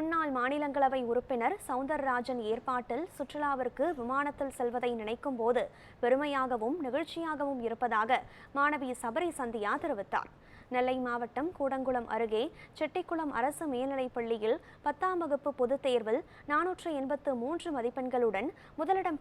முன்னாள் மாநிலங்களவை உறுப்பினர் சவுந்தரராஜன் ஏற்பாட்டில் சுற்றுலாவிற்கு விமானத்தில் செல்வதை நினைக்கும் போது பெருமையாகவும் நிகழ்ச்சியாகவும் இருப்பதாக மாணவி சபரி சந்தியா தெரிவித்தார். நெல்லை மாவட்டம் கூடங்குளம் அருகே செட்டிக்குளம் அரசு மேல்நிலைப் பள்ளியில் 10ஆம் வகுப்பு பொதுத் தேர்வில் 483 மதிப்பெண்களுடன் முதலிடம்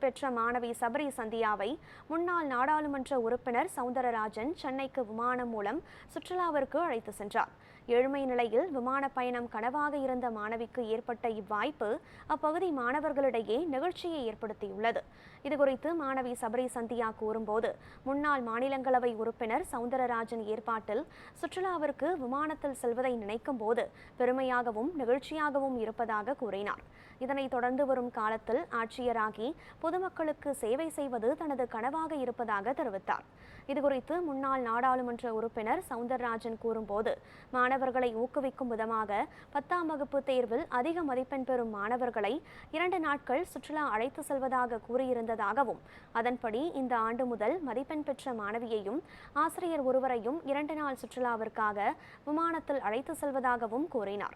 பெற்ற மாணவி சபரி சந்தியாவை முன்னாள் நாடாளுமன்ற உறுப்பினர் சவுந்தரராஜன் சென்னைக்கு விமானம் மூலம் சுற்றுலாவிற்கு அழைத்து சென்றார். ஏழ்மை நிலையில் விமான பயணம் கனவாக இருந்த மாணவிக்கு ஏற்பட்ட இவ்வாய்ப்பு அப்பகுதி மாணவர்களிடையே நிகழ்ச்சியை ஏற்படுத்தியுள்ளது. இதுகுறித்து மாணவி சபரி சந்தியா கூறும்போது, முன்னாள் மாநிலங்களவை உறுப்பினர் சவுந்தரராஜன் ஏற்பாட்டில் சுற்றுலாவிற்கு விமானத்தில் செல்வதை நினைக்கும் போது பெருமையாகவும் நிகழ்ச்சியாகவும் இருப்பதாக கூறினார். இதனைத் தொடர்ந்து வரும் காலத்தில் ஆட்சியராகி பொதுமக்களுக்கு சேவை செய்வது தனது கனவாக இருப்பதாக தெரிவித்தார். இதுகுறித்து முன்னாள் நாடாளுமன்ற உறுப்பினர் சவுந்தரராஜன் கூறும்போது, மாணவர்களை ஊக்குவிக்கும் விதமாக 10ஆம் வகுப்பு தேர்வில் அதிக மதிப்பெண் பெறும் மாணவர்களை 2 நாட்கள் சுற்றுலா அழைத்து செல்வதாக கூறியிருந்ததாகவும், அதன்படி இந்த ஆண்டு முதல் மதிப்பெண் பெற்ற மாணவியையும் ஆசிரியர் ஒருவரையும் 2 நாள் சுற்றுலாவிற்காக விமானத்தில் அழைத்து செல்வதாகவும் கூறினார்.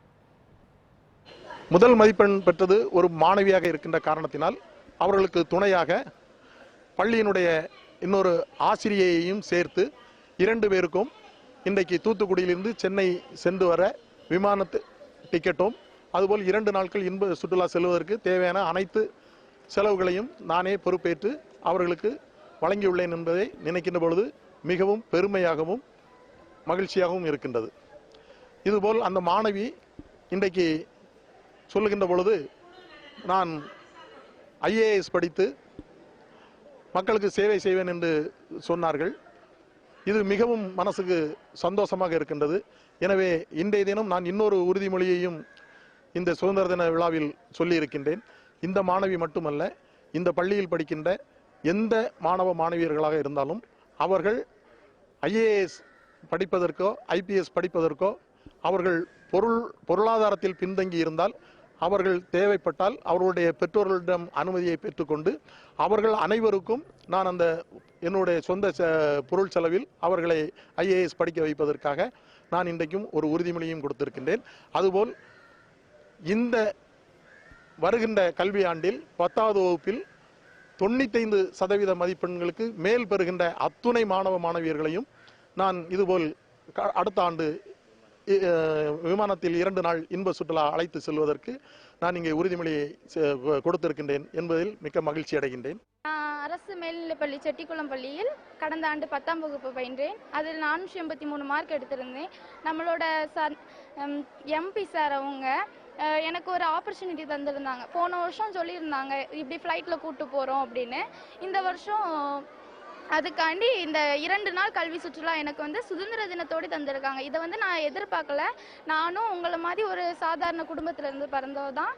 முதல் மதிப்பெண் பெற்றது ஒரு மாணவியாக இருக்கின்ற காரணத்தினால் அவர்களுக்கு துணையாக பள்ளியினுடைய இன்னொரு ஆசிரியையையும் சேர்த்து 2 பேருக்கும் இன்றைக்கு தூத்துக்குடியிலிருந்து சென்னை சென்று வர விமான டிக்கெட்டும் அதுபோல் 2 நாட்கள் இன்ப சுற்றுலா செல்வதற்கு தேவையான அனைத்து செலவுகளையும் நானே பொறுப்பேற்று அவர்களுக்கு வழங்கியுள்ளேன் என்பதை நினைக்கின்ற பொழுது மிகவும் பெருமையாகவும் மகிழ்ச்சியாகவும் இருக்கின்றது. இதுபோல் அந்த மாணவி இன்றைக்கு சொல்லுகின்ற பொழுது, நான் IAS படித்து மக்களுக்கு சேவை செய்வேன் என்று சொன்னார்கள். இது மிகவும் மனசுக்கு சந்தோஷமாக இருக்கின்றது. எனவே இன்றைய தினம் நான் இன்னொரு உறுதிமொழியையும் இந்த சுதந்திர தின விழாவில் சொல்லியிருக்கின்றேன். இந்த மாணவி மட்டுமல்ல, இந்த பள்ளியில் படிக்கின்ற எந்த மாணவ மாணவியர்களாக இருந்தாலும் அவர்கள் IAS படிப்பதற்கோ IPS படிப்பதற்கோ அவர்கள் பொருளாதாரத்தில் பின்தங்கி இருந்தால் அவர்கள் தேவைப்பட்டால் அவர்களுடைய பெற்றோர்களிடம் அனுமதியை பெற்றுக்கொண்டு அவர்கள் அனைவருக்கும் நான் அந்த என்னுடைய சொந்த பொருள் செலவில் அவர்களை IAS படிக்க வைப்பதற்காக நான் இன்றைக்கும் ஒரு உறுதிமொழியும் கொடுத்திருக்கின்றேன். அதுபோல் இந்த வருகின்ற கல்வி ஆண்டில் 10வது வகுப்பில் 95% மதிப்பெண்களுக்கு மேல் பெறுகின்ற அத்துணை மாணவ மாணவியர்களையும் நான் இதுபோல் அடுத்த ஆண்டு விமானத்தில் 2 நாள் இன்ப சுற்றுலா அழைத்து செல்வதற்கு நான் இங்கே உறுதிமொழியை கொடுத்திருக்கின்றேன் என்பதில் மிக்க மகிழ்ச்சி அடைகின்றேன். அரசு மேல்நிலைப்பள்ளி செட்டிக்குளம் பள்ளியில் கடந்த ஆண்டு 10ஆம் வகுப்பு பயின்றேன். அதில் 483 மார்க் எடுத்திருந்தேன். நம்மளோட MP சார் அவங்க எனக்கு ஒரு ஆப்பர்ச்சுனிட்டி தந்திருந்தாங்க. போன வருஷம் சொல்லியிருந்தாங்க இப்படி ஃப்ளைட்டில் கூப்பிட்டு போகிறோம் அப்படின்னு. இந்த வருஷம் அதுக்காண்டி இந்த 2 நாள் கல்வி சுற்றுலா எனக்கு வந்து சுதந்திர தினத்தோடு தந்திருக்காங்க. இதை வந்து நான் எதிர்பார்க்கல. நானும் உங்களை மாதிரி ஒரு சாதாரண குடும்பத்திலேருந்து பிறந்தவ தான்.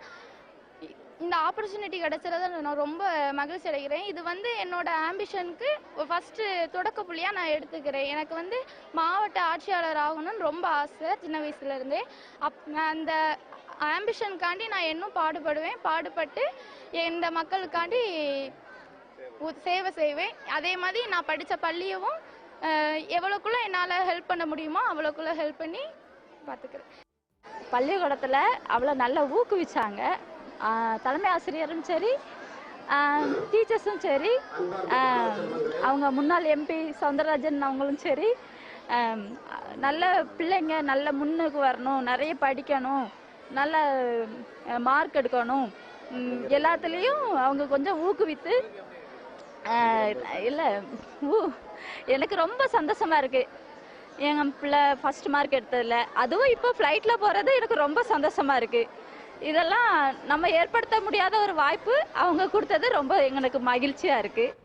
இந்த ஆப்பர்ச்சுனிட்டி கிடைச்சதை நான் ரொம்ப மகிழ்ச்சி அடைகிறேன். இது வந்து என்னோட ஆம்பிஷனுக்கு ஃபஸ்ட்டு தொடக்க புள்ளியாக நான் எடுத்துக்கிறேன். எனக்கு வந்து மாவட்ட ஆட்சியாளர் ஆகணும்னு ரொம்ப ஆசை சின்ன வயசுலேருந்தே. அந்த ஆம்பிஷனுக்காண்டி நான் இன்னும் பாடுபட்டு இந்த மக்களுக்காண்டி சேவை செய்வேன். அதே மாதிரி நான் படித்த பள்ளியவும் எவ்வளோக்குள்ள என்னால் ஹெல்ப் பண்ண முடியுமோ அவ்வளோக்குள்ள ஹெல்ப் பண்ணி பார்த்துக்கிறேன். பள்ளிக்கூடத்தில் அவ்வளோ நல்லா ஊக்குவிச்சாங்க. தலைமை ஆசிரியரும் சரி, டீச்சர்ஸும் சரி, அவங்க முன்னாள் MP சவுந்தரராஜன் அவங்களும் சரி, நல்ல பிள்ளைங்க நல்ல முன்னுக்கு வரணும், நிறைய படிக்கணும், நல்ல மார்க் எடுக்கணும், எல்லாத்துலேயும் அவங்க கொஞ்சம் ஊக்குவித்து இல்லை எனக்கு ரொம்ப சந்தோஷமா இருக்கு. எங்கள் பிள்ளை ஃபர்ஸ்ட் மார்க் எடுத்ததில்ல, அதுவும் இப்போ ஃப்ளைட்டில் போகிறது எனக்கு ரொம்ப சந்தோஷமா இருக்கு. இதெல்லாம் நம்ம ஏற்படுத்த முடியாத ஒரு வாய்ப்பு அவங்க கொடுத்தது ரொம்ப எங்களுக்கு மகிழ்ச்சியாக இருக்குது.